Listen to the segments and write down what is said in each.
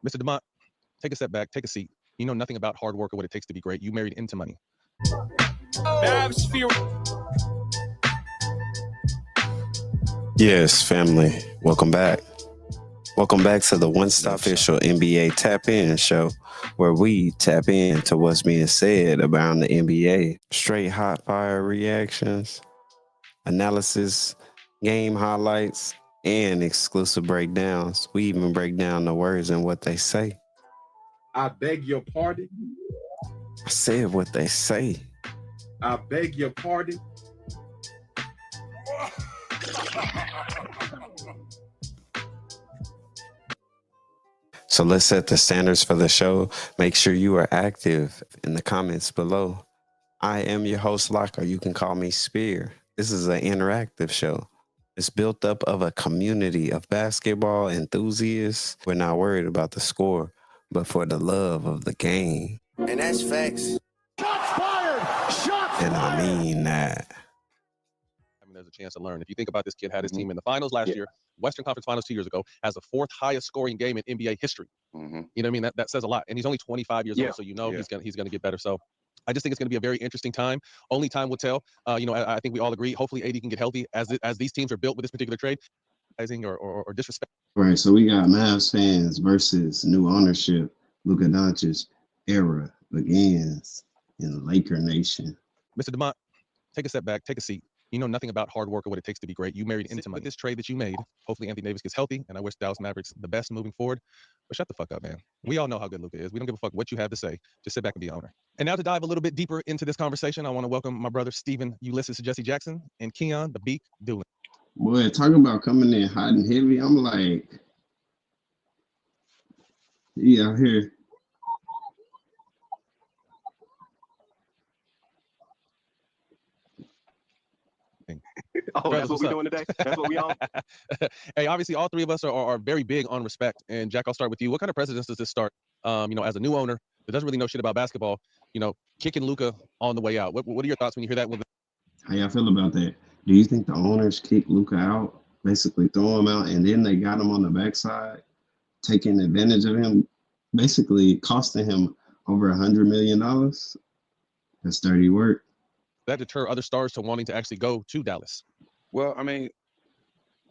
Mr. DeMont, take a step back, take a seat. You know nothing about hard work or what it takes to be great. You married into money. Yes, family. Welcome back. Welcome back to the one-stop official NBA Tap-In show, where we tap into what's being said about the NBA. Straight hot fire reactions, analysis, game highlights, and exclusive breakdowns. We even break down the words and what they say. I beg your pardon. I said what they say. I beg your pardon. So let's set the standards for the show. Make sure you are active in the comments below. I am your host, Locker. You can call me Spear. This is an interactive show. It's built up of a community of basketball enthusiasts. We're not worried about the score, but for the love of the game. And that's facts. Shots fired! Shots And I mean that. I mean, there's a chance to learn. If you think about this kid had his team in the finals last year, Western Conference Finals 2 years ago, has the fourth highest scoring game in NBA history. You know what I mean? That says a lot. And he's only 25 years old, so you know he's gonna get better. So I just think it's going to be a very interesting time. Only time will tell. I think we all agree. Hopefully, AD can get healthy as these teams are built with this particular trade, or disrespect. Right. So we got Mavs fans versus new ownership. Luka Doncic's era begins in Laker Nation. Mr. DeMont, take a step back, take a seat. You know nothing about hard work or what it takes to be great. You married into money. With this trade that you made, hopefully Anthony Davis gets healthy, and I wish Dallas Mavericks the best moving forward. But shut the fuck up, man. We all know how good Luka is. We don't give a fuck what you have to say. Just sit back and be owner. And now to dive a little bit deeper into this conversation, I want to welcome my brother Stephen Ulysses Jesse Jackson and Keon the Beak Doolin. Boy, talking about coming in hot and heavy, I'm like, he out here. Oh, that's what we're doing today? That's what we on? Hey, obviously, all three of us are very big on respect. And Jack, I'll start with you. What kind of precedence does this start? As a new owner that doesn't really know shit about basketball, kicking Luka on the way out. What are your thoughts when you hear that? How y'all feel about that? Do you think the owners kicked Luka out, basically throw him out, and then they got him on the backside, taking advantage of him, basically costing him over $100 million? That's dirty work. That deter other stars to wanting to actually go to Dallas? Well, I mean,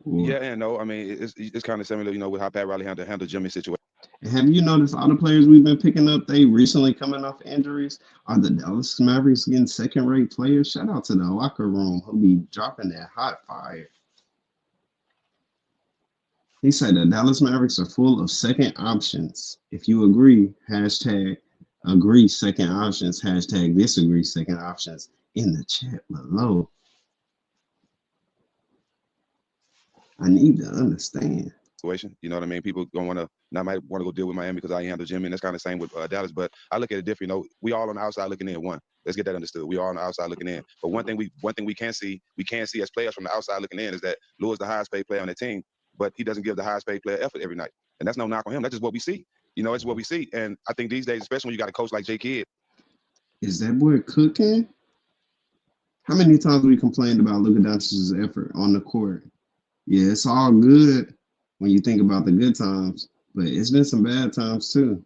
yeah and no. I mean, it's kind of similar, with how Pat Riley handled Jimmy's situation. And have you noticed all the players we've been picking up, they recently coming off injuries? Are the Dallas Mavericks getting second-rate players? Shout out to the locker room who be dropping that hot fire. He said the Dallas Mavericks are full of second options. If you agree, hashtag agree second options, hashtag disagree second options in the chat below. I need to understand. You know what I mean? People might want to go deal with Miami because I handle Jimmy, and that's kind of the same with Dallas. But I look at it different. We all on the outside looking in. Let's get that understood. We all on the outside looking in. But one thing we can see as players from the outside looking in is that Lou is the highest paid player on the team, but he doesn't give the highest paid player effort every night. And that's no knock on him. That's just what we see. It's what we see. And I think these days, especially when you got a coach like J. Kidd. Is that boy cooking? How many times we complained about Luka Doncic's effort on the court? Yeah, it's all good when you think about the good times, but it's been some bad times too.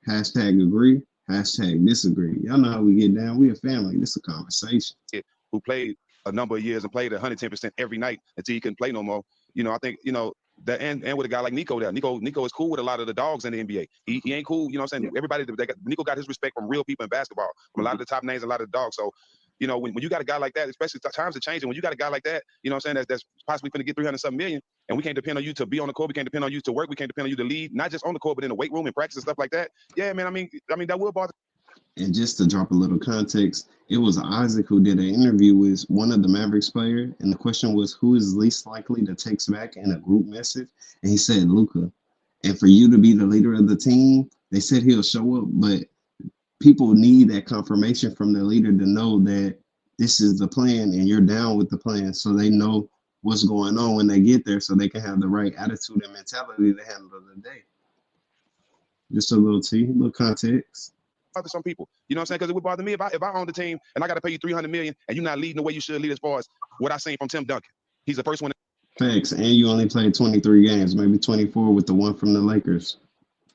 Hashtag agree, hashtag disagree. Y'all know how we get down. We a family. This is a conversation. Who played a number of years and played 110% every night until he couldn't play no more. I think, that and with a guy like Nico there. Nico is cool with a lot of the dogs in the NBA. He ain't cool, saying? Everybody, Nico got his respect from real people in basketball, from a lot of the top names, a lot of the dogs. So, when you got a guy like that, especially times are changing, when you got a guy like that, that's possibly going to get 300-something million, and we can't depend on you to be on the court, we can't depend on you to work, we can't depend on you to lead, not just on the court, but in the weight room and practice and stuff like that. Yeah, man, I mean that will bother. And just to drop a little context, it was Isaac who did an interview with one of the Mavericks players, and the question was, who is least likely to text back in a group message? And he said Luka. And for you to be the leader of the team, they said he'll show up, but people need that confirmation from the leader to know that this is the plan and you're down with the plan, so they know what's going on when they get there, so they can have the right attitude and mentality to handle the day. Just a little context. Bother some people, you know what I'm saying? Because it would bother me if I own the team and I got to pay you $300 million and you're not leading the way you should lead as far as what I seen from Tim Duncan. He's the first one. Facts, and you only played 23 games, maybe 24 with the one from the Lakers.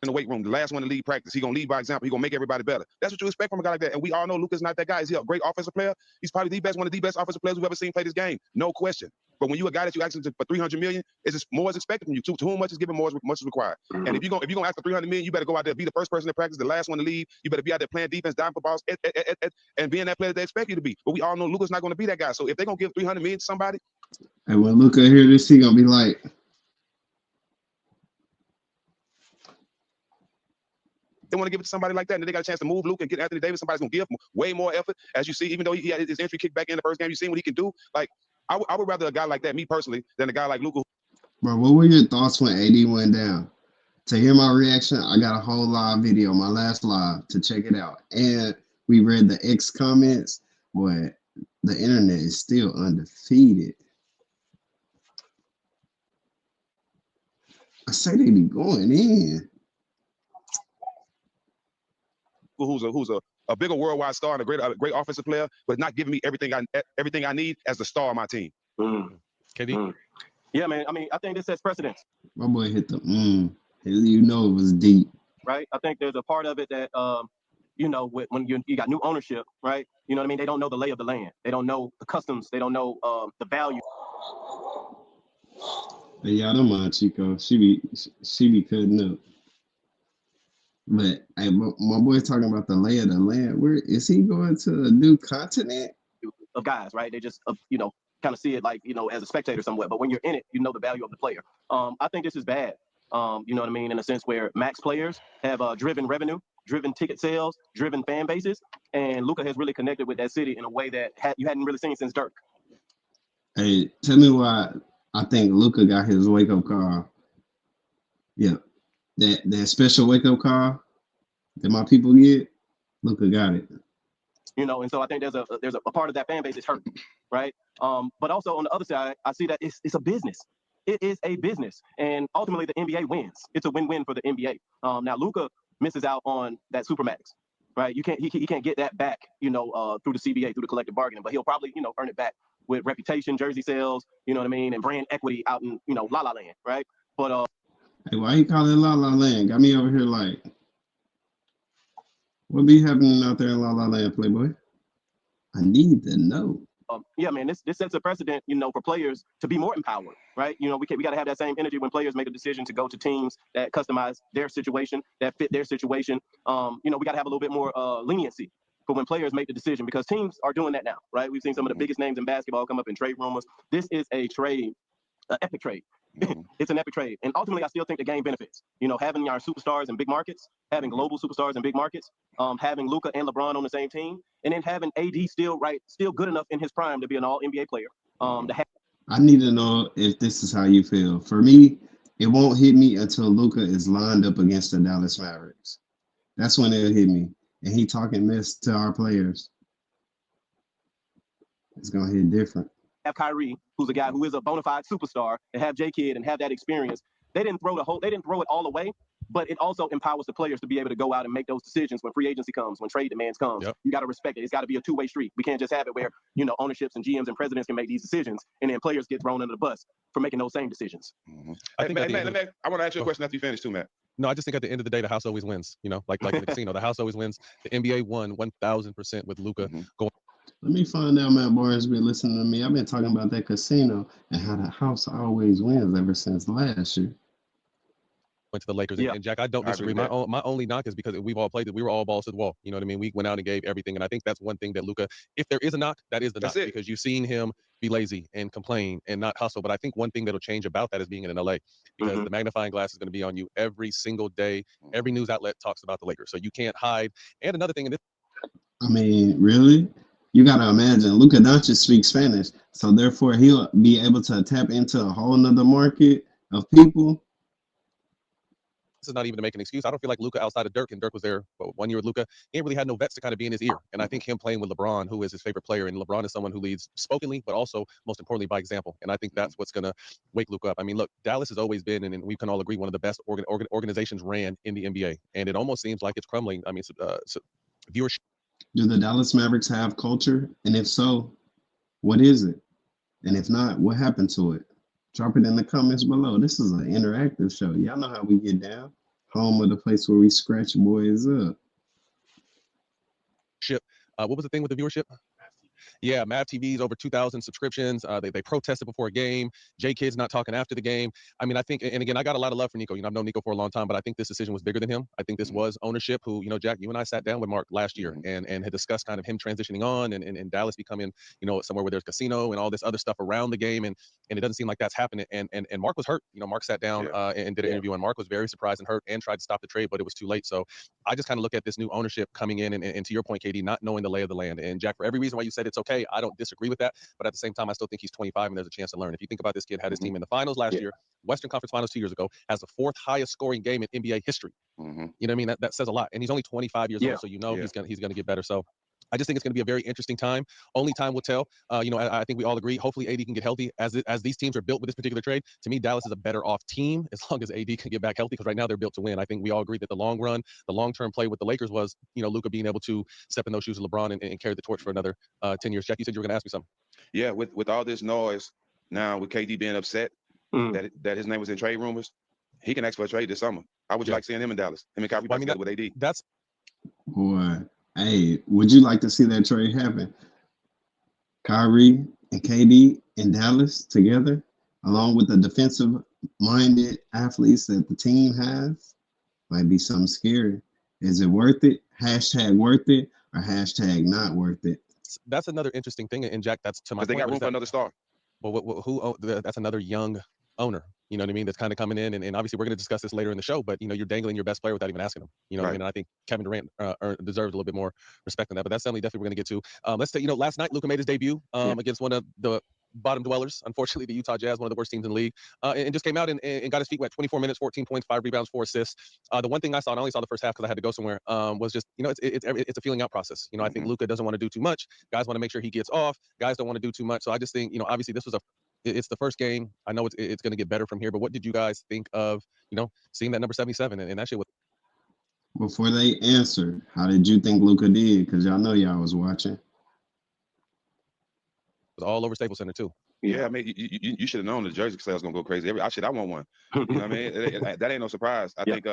in the weight room, the last one to lead practice. He gonna lead by example. He gonna make everybody better. That's what you expect from a guy like that. And we all know Luka's not that guy. Is he a great offensive player? He's probably one of the best offensive players we've ever seen play this game. No question. But when you a guy that you ask for $300 million, it's just more is expected from you. To whom much is given, more is much is required. And if you're gonna ask for $300 million, you better go out there, be the first person to practice, the last one to lead. You better be out there playing defense, diving for balls, and being that player they expect you to be. But we all know Luka's not gonna be that guy. So if they're gonna give $300 million to somebody, and when Luka hear this, he gonna be like, they want to give it to somebody like that, and they got a chance to move Luka and get Anthony Davis. Somebody's gonna give him way more effort, as you see. Even though he had his entry kick back in the first game, you see what he can do. Like I would rather a guy like that, me personally, than a guy like Luka. bro, what were your thoughts when AD went down? To hear my reaction, I got a whole live video, my last live, to check it out. And we read the X comments, but the internet is still undefeated. I say they be going in. Who's a bigger worldwide star and a great offensive player, but not giving me everything I need as the star of my team. KD? Yeah, man. I mean, I think this sets precedence. My boy hit the you know it was deep. Right? I think there's a part of it that you know, when you got new ownership, right? You know what I mean? They don't know the lay of the land. They don't know the customs. They don't know the value. But yeah, I don't mind Chico. She be cutting up. But hey, my boy's talking about the lay of the land. Where is he going to a new continent? Of guys, right? They just you know, kind of see it like, you know, as a spectator somewhat. But when you're in it, you know the value of the player. I think this is bad. You know what I mean? In a sense where max players have driven revenue, driven ticket sales, driven fan bases, and Luka has really connected with that city in a way that you hadn't really seen since Dirk. Hey, tell me why I think Luka got his wake up call. Yeah, that special wake up call that my people get, Luka got it. You know, and so I think there's a part of that fan base is hurt, right? But also on the other side, I see that it's a business. It is a business, and ultimately the NBA wins. It's a win-win for the NBA. Now Luka misses out on that supermax, right? He can't get that back, you know, through the CBA, through the collective bargaining, but he'll probably, you know, earn it back with reputation, jersey sales, you know what I mean, and brand equity out in, you know, La La Land, right? But hey, why you call it La La Land? Got me over here like, what be happening out there in La La Land, Playboy? I need to know. Yeah, man, this sets a precedent, you know, for players to be more empowered, right? You know, we got to have that same energy when players make a decision to go to teams that customize their situation, that fit their situation. You know, we got to have a little bit more leniency for when players make the decision, because teams are doing that now, right? We've seen some of the biggest names in basketball come up in trade rumors. This is a trade, an epic trade. It's an epic trade. And ultimately, I still think the game benefits. You know, having our superstars in big markets, having global superstars in big markets, having Luka and LeBron on the same team, and then having AD still good enough in his prime to be an all-NBA player. I need to know if this is how you feel. For me, it won't hit me until Luka is lined up against the Dallas Mavericks. That's when it'll hit me. And he talking mess to our players. It's going to hit different. Have Kyrie, who's a guy who is a bona fide superstar, and have J Kidd and have that experience. They didn't throw it all away, but it also empowers the players to be able to go out and make those decisions when free agency comes, when trade demands comes. Yep. You got to respect it. It's got to be a two-way street. We can't just have it where, you know, ownerships and GMs and presidents can make these decisions, and then players get thrown under the bus for making those same decisions. Mm-hmm. I want to ask you a question after you finish too, Matt. No, I just think at the end of the day, the house always wins. You know, like in the casino, the house always wins. The NBA won 1,000% with Luka going. Let me find out Matt Barnes been listening to me. I've been talking about that casino and how the house always wins ever since last year. Went to the Lakers. Yeah. And Jack, I don't disagree. My only knock is because we've all played it. We were all balls to the wall. You know what I mean? We went out and gave everything. And I think that's one thing that Luka, if there is a knock, that is the knock. Because you've seen him be lazy and complain and not hustle. But I think one thing that'll change about that is being in LA, because the magnifying glass is going to be on you every single day. Every news outlet talks about the Lakers. So you can't hide. And another thing, I mean, really? You got to imagine, Luka Doncic speaks Spanish, so therefore he'll be able to tap into a whole nother market of people. This is not even to make an excuse. I don't feel like Luka outside of Dirk, and Dirk was there 1 year with Luka. He ain't really had no vets to kind of be in his ear. And I think him playing with LeBron, who is his favorite player, and LeBron is someone who leads spokenly, but also, most importantly, by example. And I think that's what's going to wake Luka up. I mean, look, Dallas has always been, and we can all agree, one of the best organizations ran in the NBA. And it almost seems like it's crumbling. I mean, viewership. Do the Dallas Mavericks have culture? And if so, what is it? And if not, what happened to it? Drop it in the comments below. This is an interactive show. Y'all know how we get down. home of the place where we scratch boys up. What was the thing with the viewership? Yeah, Mav TV's over 2,000 subscriptions. They protested before a game. J-Kid's not talking after the game. I mean, I think, and again, I got a lot of love for Nico. I've known Nico for a long time, but I think this decision was bigger than him. I think this was ownership who, Jack, you and I sat down with Mark last year and had discussed kind of him transitioning on and Dallas becoming, somewhere where there's casino and all this other stuff around the game. And it doesn't seem like that's happening. And Mark was hurt. Mark sat down and did an interview, and Mark was very surprised and hurt and tried to stop the trade, but it was too late. So I just kind of look at this new ownership coming in and to your point, KD, not knowing the lay of the land. And Jack, for every reason why you said it's okay, I don't disagree with that. But at the same time, I still think he's 25 and there's a chance to learn. If you think about this kid, had his team in the finals last year, Western Conference Finals 2 years ago, has the 4th highest scoring game in NBA history. You know what I mean? That says a lot. And he's only 25 years old, so he's gonna get better. So I just think it's going to be a very interesting time. Only time will tell. I think we all agree. Hopefully, AD can get healthy. As these teams are built with this particular trade, to me, Dallas is a better off team as long as AD can get back healthy. Because right now they're built to win. I think we all agree that the long run, the long-term play with the Lakers was, Luka being able to step in those shoes of LeBron and carry the torch for another 10 years. Jack, you said you were going to ask me something. Yeah, with all this noise now, with KD being upset that his name was in trade rumors, he can ask for a trade this summer. How would you like seeing him in Dallas? Him and Kyrie back together with AD. That's boy. Hey, would you like to see that trade happen? Kyrie and KD in Dallas together, along with the defensive-minded athletes that the team has, might be something scary. Is it worth it? # worth it or # not worth it? That's another interesting thing. And Jack, that's to my point. They got room for another star. Well, that's another young owner. You know what I mean? That's kind of coming in, and obviously we're going to discuss this later in the show. But you're dangling your best player without even asking him. What I mean? And I think Kevin Durant deserves a little bit more respect than that. But that's definitely we're going to get to. Let's say last night Luka made his debut against one of the bottom dwellers, unfortunately, the Utah Jazz, one of the worst teams in the league, and just came out and got his feet wet. 24 minutes, 14 points, 5 rebounds, 4 assists. The one thing I saw, and I only saw the first half because I had to go somewhere, was just it's a feeling out process. I think Luka doesn't want to do too much. Guys want to make sure he gets off. Guys don't want to do too much. So I just think obviously this was it's the first game. I know it's going to get better from here, but what did you guys think of, seeing that number 77 and that shit was. Before they answer, how did you think Luka did? Because y'all know y'all was watching. All over Staples Center too. Yeah, I mean, you should have known the jersey sales gonna go crazy. I want one. You know what I mean? That ain't no surprise. I think,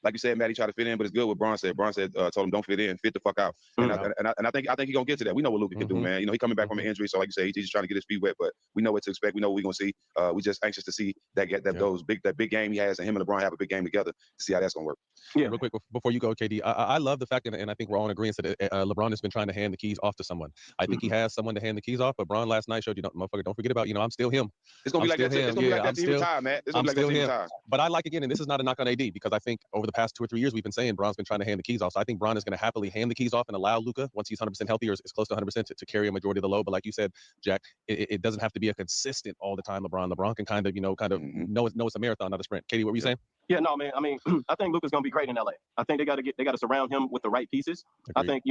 like you said, Maddie tried to fit in, but it's good what Bron said. Bron said, told him don't fit in, fit the fuck out. And I think he's gonna get to that. We know what Luka can do, man. He coming back from an injury, so like you say, he's just trying to get his feet wet. But we know what to expect. We know what we're gonna see. We just anxious to see that big game he has, and him and LeBron have a big game together to see how that's gonna work. Yeah, real quick before you go, KD, I love the fact, and I think we're all in agreement that LeBron has been trying to hand the keys off to someone. I think he has someone to hand the keys off, but Bron last night showed you, motherfucker, don't forget about, I'm still him. It's gonna be like that. It's gonna be like that till he retire, man. It's gonna be like that till he retire. But I like, again, and this is not a knock on AD, because I think over the past 2 or 3 years we've been saying Bron's been trying to hand the keys off. So I think Bron is going to happily hand the keys off and allow Luka, once he's 100% healthy or is close to 100%, to carry a majority of the load. But like you said, Jack, it doesn't have to be a consistent all the time LeBron. LeBron can kind of know it's a marathon, not a sprint. KD, what were you saying? Yeah, no, man. I mean, I think Luka's gonna be great in LA. I think they got to surround him with the right pieces. Agreed. I think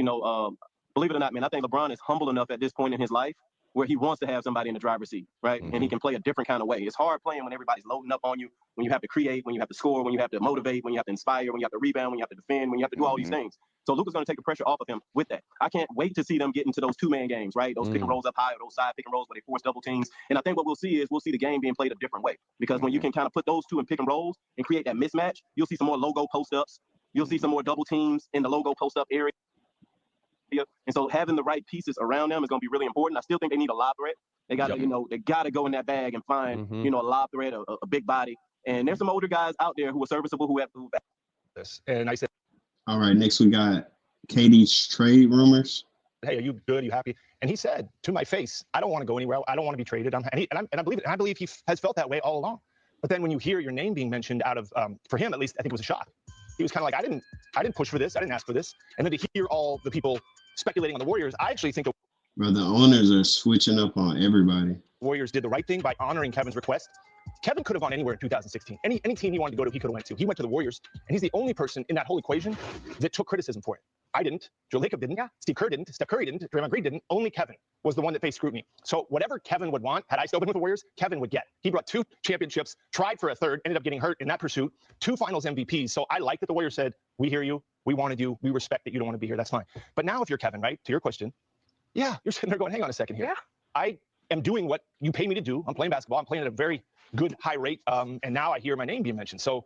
believe it or not, man, I think LeBron is humble enough at this point in his life where he wants to have somebody in the driver's seat, right? And he can play a different kind of way. It's hard playing when everybody's loading up on you, when you have to create, when you have to score, when you have to motivate, when you have to inspire, when you have to rebound, when you have to defend, when you have to do all these things. So Luka's going to take the pressure off of him with that. I can't wait to see them get into those two-man games, right? Those pick and rolls up high, or those side pick and rolls where they force double teams. And I think what we'll see the game being played a different way. Because when you can kind of put those two in pick and rolls and create that mismatch, you'll see some more logo post-ups. You'll see some more double teams in the logo post-up area. And so having the right pieces around them is going to be really important. I still think they need a lob threat. They got to, they got to go in that bag and find, a lob threat, a big body. And there's some older guys out there who are serviceable who have this. And I said, all right, next we got KD's trade rumors. Hey, are you good? Are you happy? And he said to my face, I don't want to go anywhere. I don't want to be traded. And I believe it. And I believe he has felt that way all along. But then when you hear your name being mentioned out of, for him at least, I think it was a shock. He was kind of like, I didn't push for this. I didn't ask for this. And then to hear all the people speculating on the Warriors, I actually think Bro, the owners are switching up on everybody. Warriors did the right thing by honoring Kevin's request. Kevin could have gone anywhere in 2016. Any team he wanted to go to, he could have went to. He went to the Warriors, and he's the only person in that whole equation that took criticism for it. I didn't. Joe Lacob didn't. Steve Kerr didn't. Steph Curry didn't. Draymond Green didn't. Only Kevin was the one that faced scrutiny. So whatever Kevin would want, had I still been with the Warriors, Kevin would get. He brought 2 championships, tried for a third, ended up getting hurt in that pursuit, 2 finals MVPs. So I like that the Warriors said, we hear you, we wanted you, we respect that you don't want to be here, that's fine. But now if you're Kevin, right, to your question, yeah, you're sitting there going, hang on a second here. Yeah. I am doing what you pay me to do. I'm playing basketball. I'm playing at a very good, high rate. And now I hear my name being mentioned. So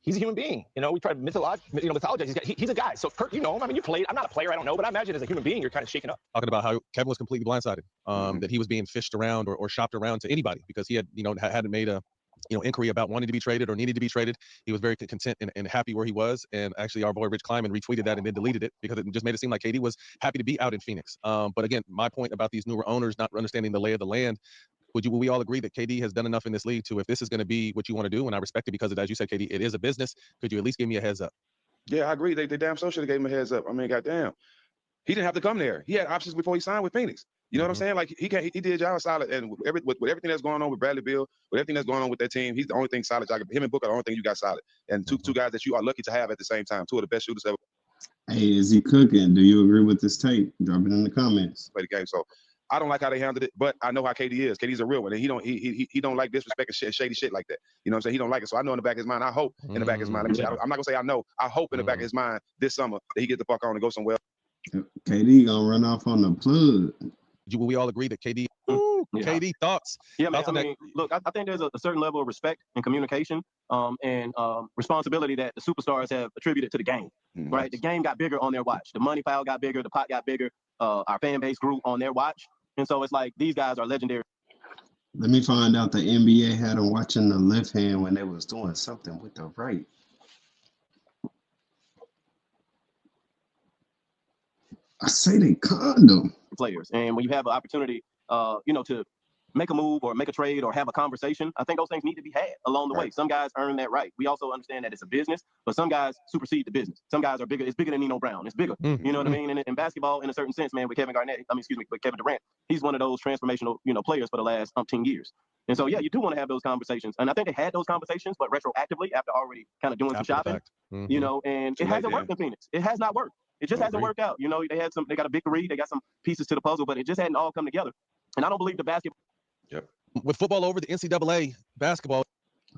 he's a human being. You know, we try to mythologize. He's a guy. So Kurt, you know him. I mean, you played. I'm not a player. I don't know, but I imagine as a human being, you're kind of shaken up. Talking about how Kevin was completely blindsided, that he was being fished around or shopped around to anybody because he had, hadn't made a, inquiry about wanting to be traded or needed to be traded. He was very content and happy where he was. And actually, our boy Rich Kleiman retweeted that and then deleted it because it just made it seem like KD was happy to be out in Phoenix. But again, my point about these newer owners not understanding the lay of the land. Would we all agree that KD has done enough in this league to, if this is going to be what you want to do, and I respect it because, as you said, KD, it is a business, could you at least give me a heads up? Yeah, I agree. They damn so should have gave him a heads up. I mean, goddamn. He didn't have to come there. He had options before he signed with Phoenix. You know what I'm saying? Like, he did y'all solid. And with everything that's going on with Bradley Beal, with everything that's going on with that team, he's the only thing solid. Him and Booker are the only thing you got solid. And two guys that you are lucky to have at the same time. Two of the best shooters ever. Hey, is he cooking? Do you agree with this take? Drop it in the comments. Play the game. So I don't like how they handled it, but I know how KD is. KD's a real one, and he don't like disrespect and shady shit like that. You know what I'm saying? He don't like it. So I know in the back of his mind, I hope in the back of his mind. Let me say, I'm not gonna say I know. I hope in the back of his mind this summer that he get the fuck on and go somewhere. KD gonna run off on the plug. Will we all agree that KD? KD thoughts? Yeah, man. I mean, look, I think there's a certain level of respect and communication, and responsibility that the superstars have attributed to the game. Right? The game got bigger on their watch. The money pile got bigger. The pot got bigger. Our fan base grew on their watch. And so it's like these guys are legendary. Let me find out the NBA had them watching the left hand when they was doing something with the right. I say they condom players. And when you have an opportunity, to make a move or make a trade or have a conversation, I think those things need to be had along the way. Some guys earn that right. We also understand that it's a business, but some guys supersede the business. Some guys are bigger. It's bigger than Nino Brown. It's bigger. You know what I mean? And in basketball, in a certain sense, man, with Kevin Durant, he's one of those transformational, players for the last 10 years. And so, yeah, you do want to have those conversations. And I think they had those conversations, but retroactively after already kind of doing some shopping, and it hasn't worked in Phoenix. It has not worked. It just hasn't worked out. They got a big three. They got some pieces to the puzzle, but it just hadn't all come together. And I don't believe the basketball. Yep. With football over, the NCAA basketball.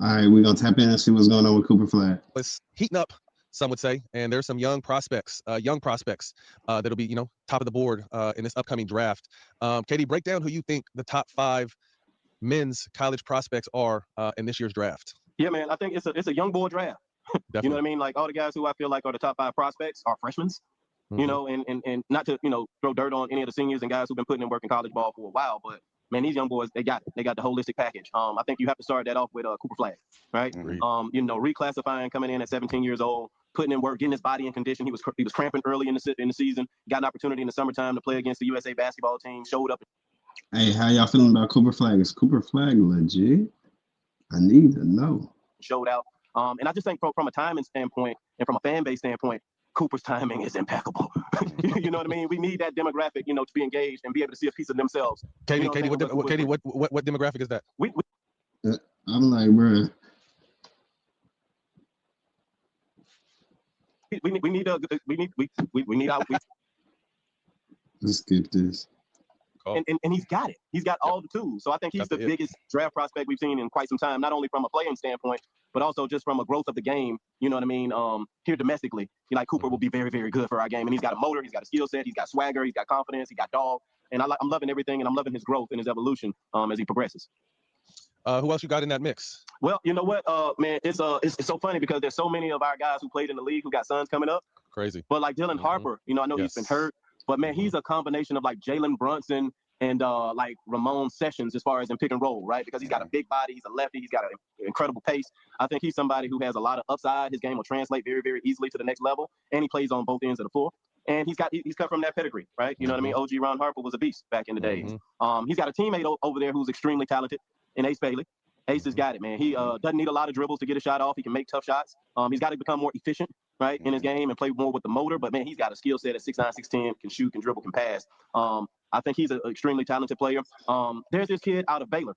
All right, we're going to tap in and see what's going on with Cooper Flag. It's heating up, some would say, and there's some young prospects that'll be, top of the board in this upcoming draft. Katie, break down who you think the top 5 men's college prospects are in this year's draft. Yeah, man, I think it's a young boy draft. You know what I mean? Like all the guys who I feel like are the top 5 prospects are freshmen. And not to, throw dirt on any of the seniors and guys who've been putting in work in college ball for a while, but man, these young boys, they got the holistic package. I think you have to start that off with Cooper Flag, right? Reclassifying, coming in at 17 years old, putting in work, getting his body in condition. He was cramping early in the season, got an opportunity in the summertime to play against the USA basketball team, showed up. Hey, how y'all feeling about Cooper Flag? Is Cooper Flag legit? I need to know. Showed out. And I just think from a timing standpoint and from a fan base standpoint, Cooper's timing is impeccable. You know what I mean? We need that demographic, to be engaged and be able to see a piece of themselves. Katie, what demographic is that? I'm like, bro. We need our. Let's skip this. And he's got it. He's got all the tools. So I think he's the biggest draft prospect we've seen in quite some time, not only from a playing standpoint, but also just from a growth of the game. You know what I mean? Here domestically, Cooper will be very, very good for our game. And he's got a motor, he's got a skill set, he's got swagger, he's got confidence, he got dog. And I'm loving everything, and I'm loving his growth and his evolution as he progresses. Who else you got in that mix? Well, you know what, man, it's so funny because there's so many of our guys who played in the league who got sons coming up. Crazy. But like Dylan Harper, I know he's been hurt, but man, he's a combination of like Jalen Brunson and like Ramon Sessions as far as in pick and roll, right? Because he's got a big body, he's a lefty, he's got an incredible pace. I think he's somebody who has a lot of upside. His game will translate very, very easily to the next level, and he plays on both ends of the floor. And he's come from that pedigree, right? You know what I mean? OG Ron Harper was a beast back in the days. He's got a teammate over there who's extremely talented in Ace Bailey. Ace has got it, man. He doesn't need a lot of dribbles to get a shot off. He can make tough shots. He's got to become more efficient, right, in his game and play more with the motor. But, man, he's got a skill set at 6'9", 6'10", can shoot, can dribble, can pass. I think he's an extremely talented player. There's this kid out of Baylor.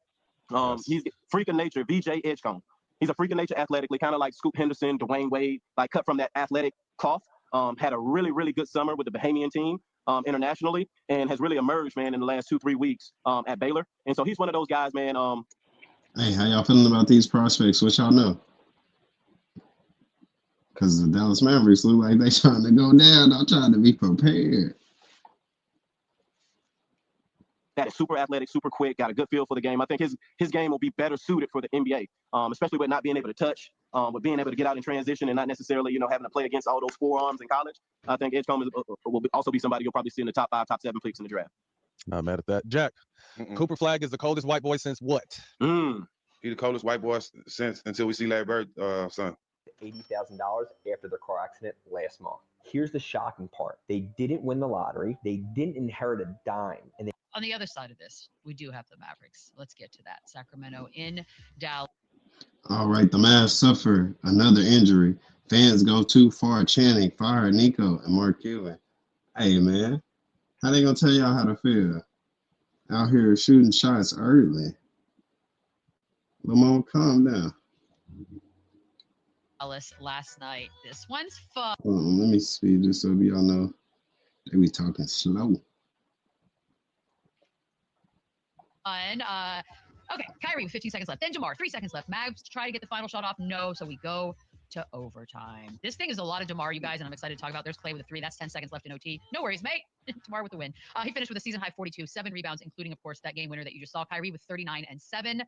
He's freak of nature, VJ Edgecombe. He's a freak of nature athletically, kind of like Scoop Henderson, Dwayne Wade, like cut from that athletic cloth. Had a really, really good summer with the Bahamian team internationally and has really emerged, man, in the last 2-3 weeks at Baylor. And so he's one of those guys, man. Hey, how y'all feeling about these prospects? What y'all know? Because the Dallas Mavericks look like they trying to go down. I'm trying to be prepared. That is super athletic, super quick, got a good feel for the game. I think his game will be better suited for the NBA, especially with not being able to touch. with being able to get out in transition and not necessarily, having to play against all those forearms in college. I think Edgecombe will also be somebody you'll probably see in the top 5, top 7 picks in the draft. Not mad at that. Jack, Cooper Flag is the coldest white boy since what? He the coldest white boy since until we see Larry Bird, son. $80,000 after their car accident last month. Here's the shocking part. They didn't win the lottery. They didn't inherit a dime. And on the other side of this, we do have the Mavericks. Let's get to that. Sacramento in Dallas. All right, the Mavs suffer another injury. Fans go too far chanting, fire Nico and Mark Cuban. Hey, man, how they going to tell y'all how to feel? Out here shooting shots early. Lamar, calm down. Last night. This one's fun. Hold on, let me speed this so y'all know they be talking slow. Okay, Kyrie with 15 seconds left. Then DeMar, 3 seconds left. Mavs try to get the final shot off. No, so we go to overtime. This thing is a lot of DeMar, you guys, and I'm excited to talk about. There's Clay with a 3. That's 10 seconds left in OT. No worries, mate. DeMar with the win. He finished with a season high 42, 7 rebounds, including, of course, that game winner that you just saw. Kyrie with 39 and 7.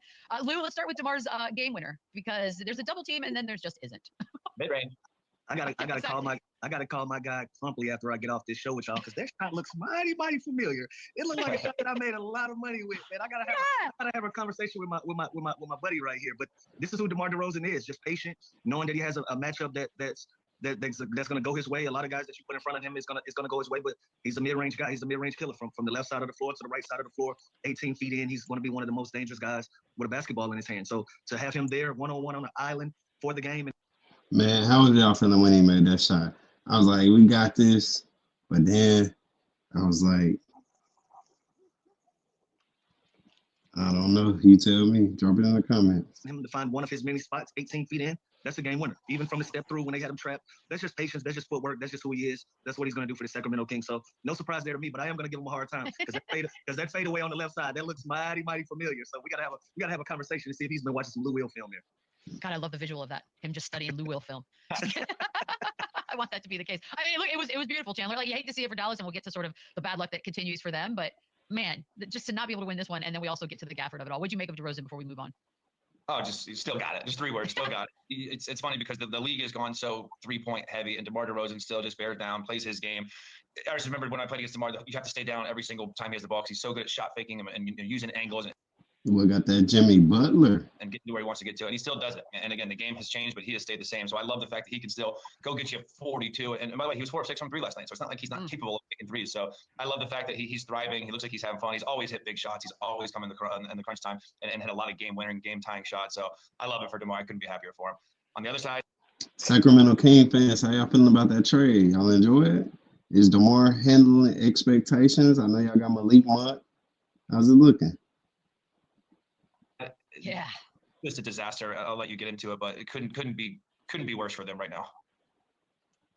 Lou, let's start with DeMar's game winner because there's a double team and then there's just isn't. Mid-range. I gotta call my guy Crumply after I get off this show with y'all because that shot looks mighty familiar. It looks like a shot that I made a lot of money with, man. I gotta have a conversation with my buddy right here. But this is who DeMar DeRozan is, just patient, knowing that he has a matchup that's gonna go his way. A lot of guys that you put in front of him is gonna go his way, but he's a mid-range guy. He's a mid-range killer from the left side of the floor to the right side of the floor, 18 feet in. He's gonna be one of the most dangerous guys with a basketball in his hand. So to have him there one-on-one on the island for the game. Man, how was y'all feeling when he made that shot? I was like, we got this. But then I was like, I don't know. You tell me. Drop it in the comments. Him to find one of his many spots, 18 feet in, that's a game winner. Even from the step through when they had him trapped, that's just patience. That's just footwork. That's just who he is. That's what he's going to do for the Sacramento Kings. So no surprise there to me, but I am going to give him a hard time because that fade away on the left side, that looks mighty familiar. So we gotta have a conversation to see if he's been watching some Lou Will film there. God, I love the visual of that. Him just studying Lou Will film. I want that to be the case. I mean, look, it was beautiful, Chandler. Like, you hate to see it for Dallas, and we'll get to sort of the bad luck that continues for them. But man, just to not be able to win this one, and then we also get to the Gafford of it all. What'd you make of DeRozan before we move on? Oh, you still got it. Just 3 words, still got it. It's funny because the league has gone so 3-point heavy, and DeMar DeRozan still just bears down, plays his game. I just remember when I played against DeMar, you have to stay down every single time he has the ball because he's so good at shot faking him and using angles. We got that Jimmy Butler. And get to where he wants to get to. And he still does it. And again, the game has changed, but he has stayed the same. So I love the fact that he can still go get you 42. And by the way, he was 4 of 6 from 3 last night. So it's not like he's not capable of making threes. So I love the fact that he's thriving. He looks like he's having fun. He's always hit big shots. He's always come in the crunch time and had a lot of game-winning, game-tying shots. So I love it for DeMar. I couldn't be happier for him. On the other side, Sacramento King fans, how y'all feeling about that trade? Y'all enjoy it? Is DeMar handling expectations? I know y'all got Malik Monk. How's it looking? Yeah, just a disaster. I'll let you get into it, but it couldn't be worse for them right now.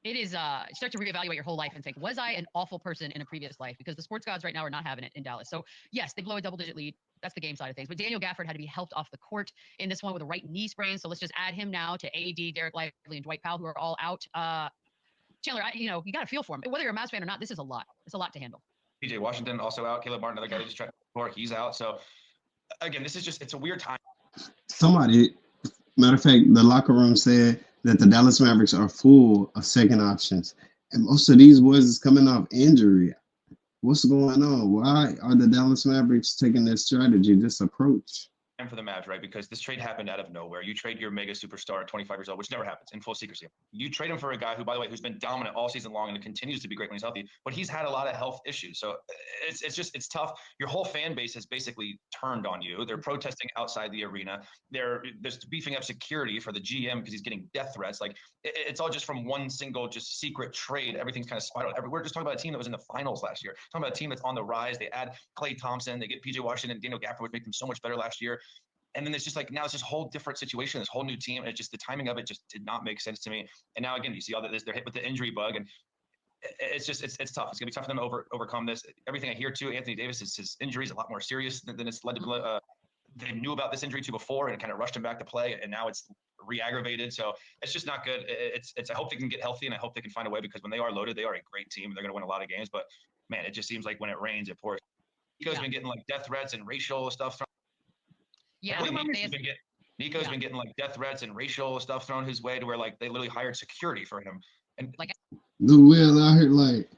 It is start to reevaluate your whole life and think, was I an awful person in a previous life? Because the sports gods right now are not having it in Dallas. So yes, they blow a double-digit lead. That's the game side of things. But Daniel Gafford had to be helped off the court in this one with a right knee sprain. So let's just add him now to AD, Derek Lively, and Dwight Powell, who are all out. Chandler, you got to feel for him. Whether you're a Mavs fan or not, this is a lot. It's a lot to handle. PJ Washington also out. Caleb Martin, another guy that just tried to score, he's out. So again, it's a weird time. Somebody, matter of fact, the locker room said that the Dallas Mavericks are full of second options. And most of these boys is coming off injury. What's going on? Why are the Dallas Mavericks taking this strategy, this approach? And for the Mavs, right? Because this trade happened out of nowhere. You trade your mega superstar at 25 years old, which never happens, in full secrecy. You trade him for a guy who, by the way, who's been dominant all season long and continues to be great when he's healthy, but he's had a lot of health issues. So it's tough. Your whole fan base has basically turned on you. They're protesting outside the arena. They're beefing up security for the GM because he's getting death threats. Like it's all just from one single just secret trade. Everything's kind of spiraled. We're just talking about a team that was in the finals last year. Talking about a team that's on the rise. They add Klay Thompson. They get PJ Washington and Daniel Gafford, which make them so much better last year. And then it's just like now it's this whole different situation, this whole new team. And it's just the timing of it just did not make sense to me. And now again, you see all that they're hit with the injury bug, and it's just it's tough. It's gonna be tough for them to overcome this. Everything I hear too, Anthony Davis, his injury is a lot more serious than it's led to. They knew about this injury too before and kind of rushed him back to play, and now it's re-aggravated. So it's just not good. I hope they can get healthy, and I hope they can find a way because when they are loaded, they are a great team. They're gonna win a lot of games. But man, it just seems like when it rains, it pours. Nico's been getting like death threats and racial stuff. Yeah, Nico's been getting like death threats and racial stuff thrown his way to where like they literally hired security for him. And like the Will out here like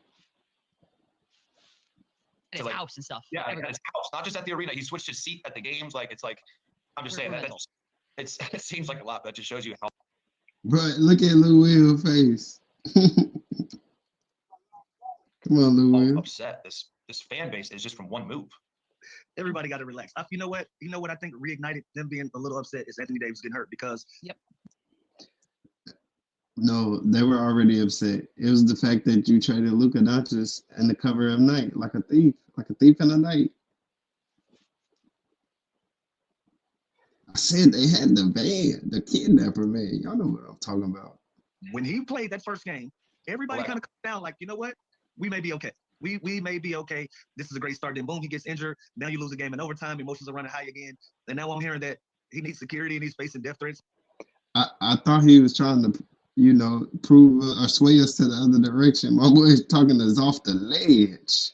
at his house and stuff. Yeah, at his house, not just at the arena. He switched his seat at the games. Like it's like I'm just saying that it seems like a lot, but it just shows you how. Bro, look at Lil Will's face. Come on, Lil Will. Upset. This fan base is just from one move. Everybody got to relax. You know what? I think reignited them being a little upset is Anthony Davis getting hurt because. Yep. No, they were already upset. It was the fact that you traded Luka Doncic in the cover of night like a thief in the night. I said they had the van, the kidnapper man. Y'all know what I'm talking about. When he played that first game, everybody kind of come down like, you know what? We may be okay. We may be okay. This is a great start. Then boom, he gets injured. Now you lose the game in overtime. Emotions are running high again. And now I'm hearing that he needs security and he's facing death threats. I thought he was trying to, prove or sway us to the other direction. My boy's talking us off the ledge.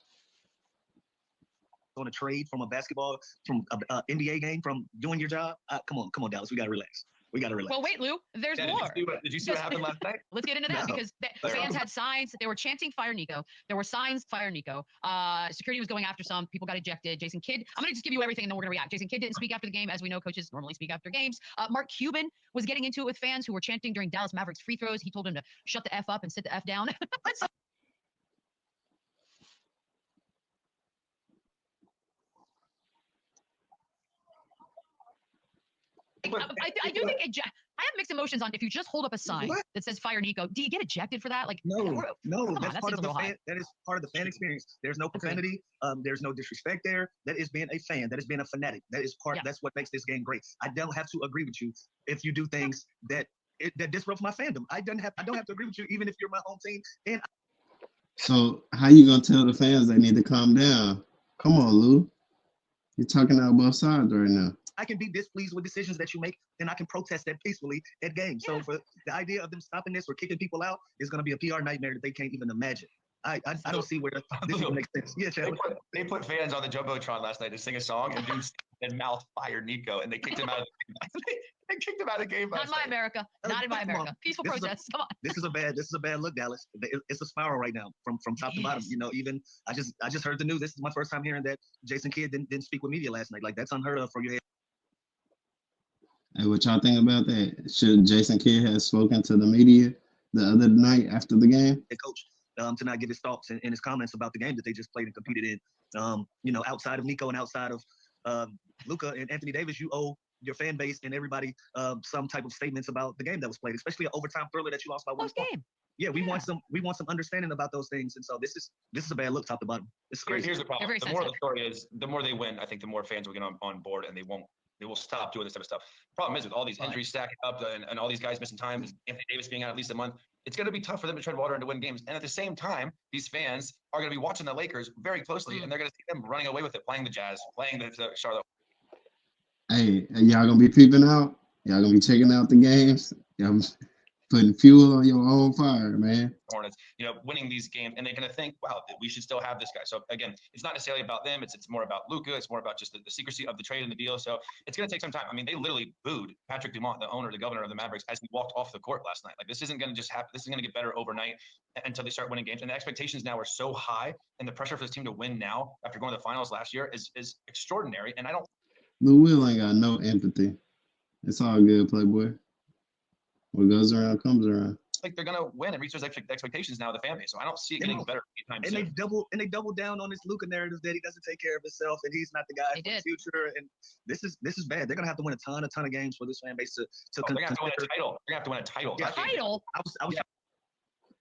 On a trade from a basketball, from an NBA game, from doing your job. Come on, Dallas. We got to relax. Well, wait, Lou. There's more. Did you see what happened last night? Let's get into that because fans had signs. They were chanting "Fire Nico." There were signs "Fire Nico." Security was going after some. People got ejected. Jason Kidd. I'm going to just give you everything, and then we're going to react. Jason Kidd didn't speak after the game, as we know. Coaches normally speak after games. Mark Cuban was getting into it with fans who were chanting during Dallas Mavericks free throws. He told him to shut the F up and sit the F down. So, I do think I have mixed emotions on if you just hold up a sign that says "Fire Nico." Do you get ejected for that? Like, no, that's that part of the fan. That is part of the fan experience. There's no profanity. There's no disrespect there. That is being a fan. That is being a fanatic. That is part. Yeah. That's what makes this game great. I don't have to agree with you if you do things that disrupts my fandom. I don't have to agree with you even if you're my home team. And so how you gonna tell the fans they need to calm down? Come on, Lou. You're talking out both sides right now. I can be displeased with decisions that you make, and I can protest that peacefully at games. Yeah. So for the idea of them stopping this or kicking people out is going to be a PR nightmare that they can't even imagine. I don't see where this even makes sense. Yeah, they put fans on the Jumbotron last night to sing a song and mouth "Fire Nico," and they kicked him out of the game. They kicked him out of the game. Not in my America. Not in my America. Peaceful protests. Come on. This is a bad look, Dallas. It's a spiral right now from top to bottom. Even I just heard the news. This is my first time hearing that Jason Kidd didn't speak with media last night. Like that's unheard of for your head. Hey, what y'all think about that? Should Jason Kidd have spoken to the media the other night after the game? Hey, coach, to not give his thoughts and his comments about the game that they just played and competed in. Outside of Nico and outside of Luka and Anthony Davis, you owe your fan base and everybody some type of statements about the game that was played, especially an overtime thriller that you lost by one point. Yeah, we want some understanding about those things, and so this is a bad look top to bottom. It's crazy. Here's the problem. The more the story is, the more they win. I think the more fans will get on board, and they will stop doing this type of stuff. Problem is with all these injuries stacking up and all these guys missing time, Anthony Davis being out at least a month, it's going to be tough for them to tread water and to win games. And at the same time, these fans are going to be watching the Lakers very closely, and they're going to see them running away with it, playing the Jazz, playing the Charlotte. Hey, y'all gonna be peeping out? Y'all gonna be checking out the games? Y'all putting fuel on your own fire, man. Hornets, winning these games, and they're going to think, wow, we should still have this guy. So again, it's not necessarily about them. It's more about Luka. It's more about just the secrecy of the trade and the deal. So it's going to take some time. I mean, they literally booed Patrick Dumont, the owner, the governor of the Mavericks, as he walked off the court last night. Like this isn't going to just happen. This is going to get better overnight until they start winning games. And the expectations now are so high, and the pressure for this team to win now after going to the finals last year is extraordinary. And I don't. Lou Will ain't got no empathy. It's all good, Playboy. What goes around comes around. Like they're gonna win and reach those expectations now of the fan base. So I don't see it getting better anytime soon. They double down on this Luka narrative that he doesn't take care of himself and he's not the guy for the future. And this is bad. They're gonna have to win a ton of games for this fan base to they're gonna have to win a title. They're gonna have to win a title. Yeah, title.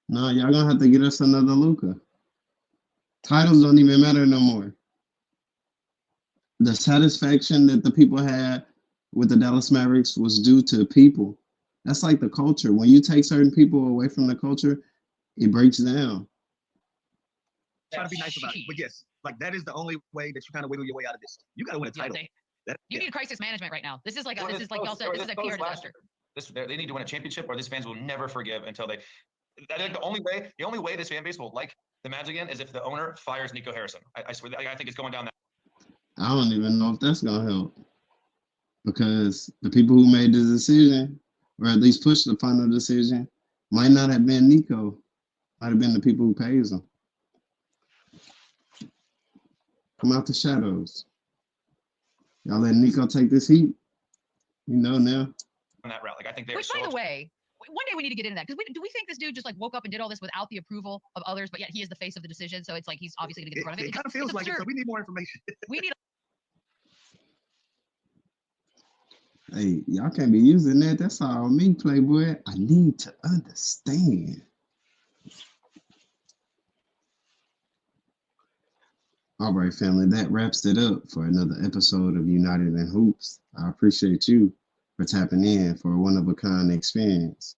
No, y'all gonna have to get us another Luka. Titles don't even matter no more. The satisfaction that the people had with the Dallas Mavericks was due to people. That's like the culture. When you take certain people away from the culture, it breaks down. Try to be nice about it, but yes, like that is the only way that you kind of wiggle your way out of this. You got to win a title. You need crisis management right now. This is like y'all said. This is a PR disaster. They need to win a championship, or these fans will never forgive until they. I think the only way this fan base will like the Mavs again is if the owner fires Nico Harrison. I swear, I think it's going down that. I don't even know if that's gonna help. because the people who made the decision, or at least pushed the final decision, might not have been Nico. Might have been the people who pays him. Come out the shadows. Y'all let Nico take this heat. You know now. On that route, like I think they. Which, by the way, one day we need to get into that because do we think this dude just like woke up and did all this without the approval of others, but yet he is the face of the decision? So it's like he's obviously going to get in front of it. It kind of feels like it. So we need more information. We need. Hey, y'all can't be using that. That's all me, Playboy. I need to understand. All right, family, that wraps it up for another episode of United in Hoops. I appreciate you for tapping in for a one-of-a-kind experience.